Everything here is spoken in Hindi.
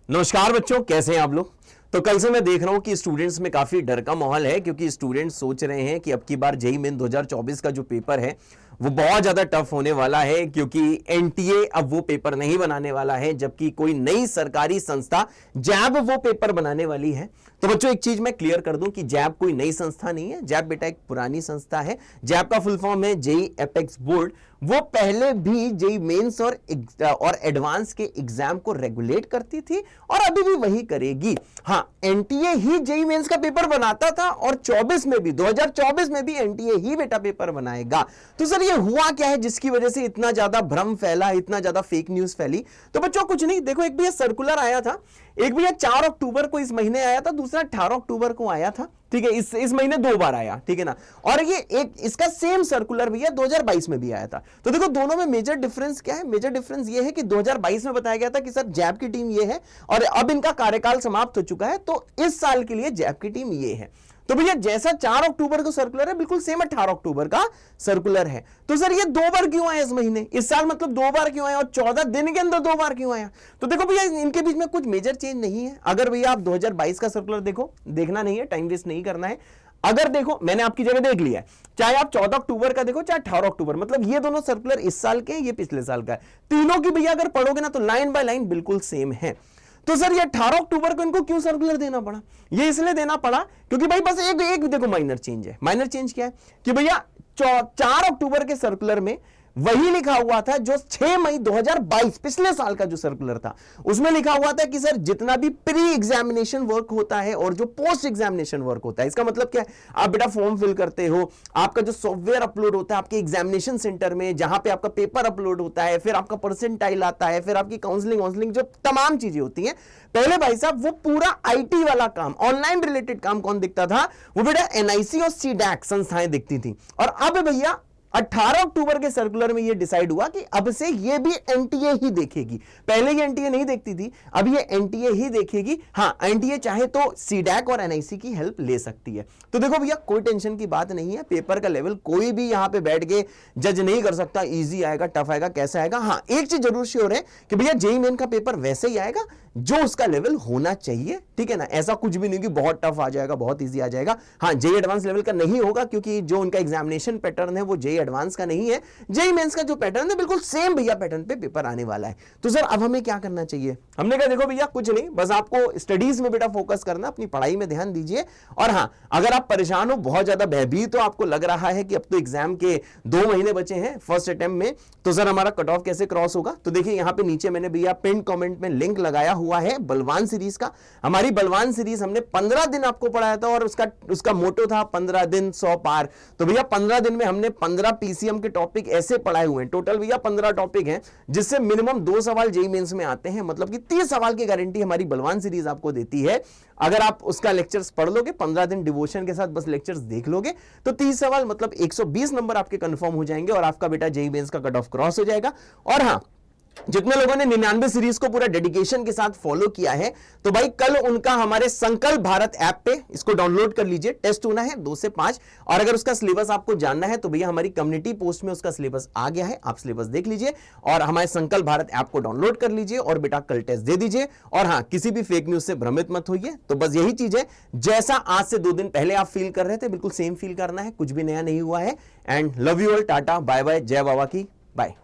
नमस्कार बच्चों, कैसे हैं आप लोग। तो कल से मैं देख रहा हूं कि स्टूडेंट्स में काफी डर का माहौल है, क्योंकि स्टूडेंट्स सोच रहे हैं कि अब की बार जेईई मेन 2024 का जो पेपर है वो बहुत ज्यादा टफ होने वाला है, क्योंकि एनटीए अब वो पेपर नहीं बनाने वाला है, जबकि कोई नई सरकारी संस्था जैब वो पेपर बनाने वाली है। तो बच्चों एक चीज मैं क्लियर कर दूं कि जैब कोई नई संस्था नहीं है, जैब बेटा एक पुरानी संस्था है। जैब का फुल फॉर्म है जेईई एपेक्स बोर्ड। वो पहले भी जेईई मेंस और एडवांस के एग्जाम को रेगुलेट करती थी और अभी भी वही करेगी। हाँ, एनटीए ही जेईई मेंस का पेपर बनाता था और 24 में भी 2024 में भी एनटीए ही बेटा पेपर बनाएगा। तो सर ये हुआ क्या है जिसकी वजह से इतना ज्यादा भ्रम फैला, इतना ज्यादा फेक न्यूज फैली। तो बच्चों कुछ नहीं, देखो एक भैया सर्कुलर आया था, एक भैया 4 अक्टूबर को इस महीने आया था, दूसरा 18 अक्टूबर को आया था। ठीक है, इस महीने 2 बार आया, ठीक है ना। और ये एक इसका सेम सर्कुलर भैया 2022 में भी आया था। तो देखो दोनों में मेजर डिफरेंस क्या है। मेजर डिफरेंस ये है कि 2022 में बताया गया था कि सर जैब की टीम ये है और अब इनका कार्यकाल समाप्त हो चुका है, तो इस साल के लिए जैब की टीम ये है। तो भैया जैसा 4 अक्टूबर को सर्कुलर है, बिल्कुल सेम 18 अक्टूबर का सर्कुलर है। तो सर ये 2 बार क्यों आया इस महीने, इस साल मतलब 2 बार क्यों आया और 14 दिन के अंदर 2 बार क्यों आया। तो देखो भैया इनके बीच में कुछ मेजर चेंज नहीं है। अगर भैया आप 2022 का सर्कुलर देखो, देखना नहीं है, टाइम वेस्ट नहीं करना है। अगर देखो मैंने आपकी जगह देख लिया है, चाहे आप 14 अक्टूबर का देखो चाहे 18 अक्टूबर, मतलब ये दोनों सर्कुलर इस साल के, ये पिछले साल का है। तीनों की भैया अगर पढ़ोगे ना तो लाइन बाय लाइन बिल्कुल सेम है। तो सर ये 18 अक्टूबर को इनको क्यों सर्कुलर देना पड़ा, ये इसलिए देना पड़ा क्योंकि भाई बस एक देखो माइनर चेंज है। माइनर चेंज क्या है कि भैया 4 अक्टूबर के सर्कुलर में वही लिखा हुआ था जो 6 मई 2022 पिछले साल का जो सर्कुलर था उसमें लिखा हुआ था कि सर जितना भी प्री एग्जामिनेशन वर्क होता है और जो पोस्ट एग्जामिनेशन वर्क होता है, इसका मतलब क्या है, आप बेटा फॉर्म फिल करते हो, आपका जो सॉफ्टवेयर अपलोड होता है आपके एग्जामिनेशन सेंटर में, जहां पे आपका पेपर अपलोड होता है, फिर आपका परसेंटाइल आता है, फिर आपकी काउंसलिंग जो तमाम चीजें होती हैं, पहले भाई साहब वो पूरा आईटी वाला काम, ऑनलाइन रिलेटेड काम कौन दिखता था, वो बेटा एनआईसी और सीडैक संस्थाएं दिखती थी। और अब भैया 18 अक्टूबर के सर्कुलर में यह डिसाइड हुआ कि अब से ये भी एनटीए ही देखेगी। पहले ये एनटीए नहीं देखती थी, अब ये एनटीए ही देखेगी। हाँ, एनटीए चाहे तो सीडैक और एनआईसी की हेल्प ले सकती है। तो देखो भैया कोई टेंशन की बात नहीं है, पेपर का लेवल कोई भी यहां पे बैठ के जज नहीं कर सकता, इजी आएगा टफ आएगा कैसा आएगा। हाँ, एक चीज जरूर श्योर है कि भैया जेईई मेन का पेपर वैसे ही आएगा जो उसका लेवल होना चाहिए, ठीक है ना। ऐसा कुछ भी नहीं कि बहुत टफ आ जाएगा बहुत इजी आ जाएगा। हाँ, जेईई एडवांस लेवल का नहीं होगा क्योंकि जो उनका एग्जामिनेशन पैटर्न है वो जेईई एडवांस का नहीं है। जेईई मेंस का जो पैटर्न है बिल्कुल सेम भैया पैटर्न पे पेपर आने वाला है। तो सर अब हमें क्या करना चाहिए, हमने कहा देखो भैया कुछ नहीं, बस आपको स्टडीज में बेटा फोकस करना, अपनी पढ़ाई में ध्यान दीजिए। और हाँ, अगर आप परेशान हो, बहुत ज्यादा भयभीत हो, आपको लग रहा है कि अब तो एग्जाम के 2 महीने बचे हैं फर्स्ट अटेम्प्ट में, तो सर हमारा कट ऑफ कैसे क्रॉस होगा, तो देखिए यहां पे नीचे मैंने भैया पिन कमेंट में लिंक लगाया हुआ है बलवान सीरीज का। हमारी बलवान सीरीज हमने 15 दिन आपको पढ़ाया था और उसका मोटो था 15 दिन 100 पार। तो भैया 15 दिन में हमने 15 पीसीएम के टॉपिक ऐसे पढ़ाए हुए हैं। टोटल भैया 15 टॉपिक हैं जिससे मिनिमम 2 सवाल जेईई मेंस में आते हैं, मतलब कि 30 सवाल की गारंटी हमारी बलवान सीरीज आपको देती है। अगर आप उसका लेक्चर्स पढ़ लोगे, 15 दिन डिवोशन के साथ बस लेक्चर्स देख लोगे, तो 30 सवाल मतलब 120 नंबर आपके कंफर्म हो जाएंगे और आपका बेटा जेईई मेंस का कट ऑफ क्रॉस हो जाएगा। और हाँ, जितने लोगों ने 99 सीरीज को पूरा डेडिकेशन के साथ फॉलो किया है, तो भाई कल उनका हमारे संकल्प भारत ऐप पे इसको डाउनलोड कर लीजिए। टेस्ट होना है 2 से 5, और अगर उसका सिलेबस आपको जानना है तो भैया हमारी कम्युनिटी पोस्ट में उसका सिलेबस आ गया है, आप सिलेबस देख लीजिए और हमारे संकल्प भारत ऐप को डाउनलोड कर लीजिए और बेटा कल टेस्ट दे दीजिए। और हाँ, किसी भी फेक न्यूज से भ्रमित मत होइए। तो बस यही चीज है, जैसा आज से 2 दिन पहले आप फील कर रहे थे बिल्कुल सेम फील करना है, कुछ भी नया नहीं हुआ है। And love you all, tata bye bye, जय बाबा की, बाय।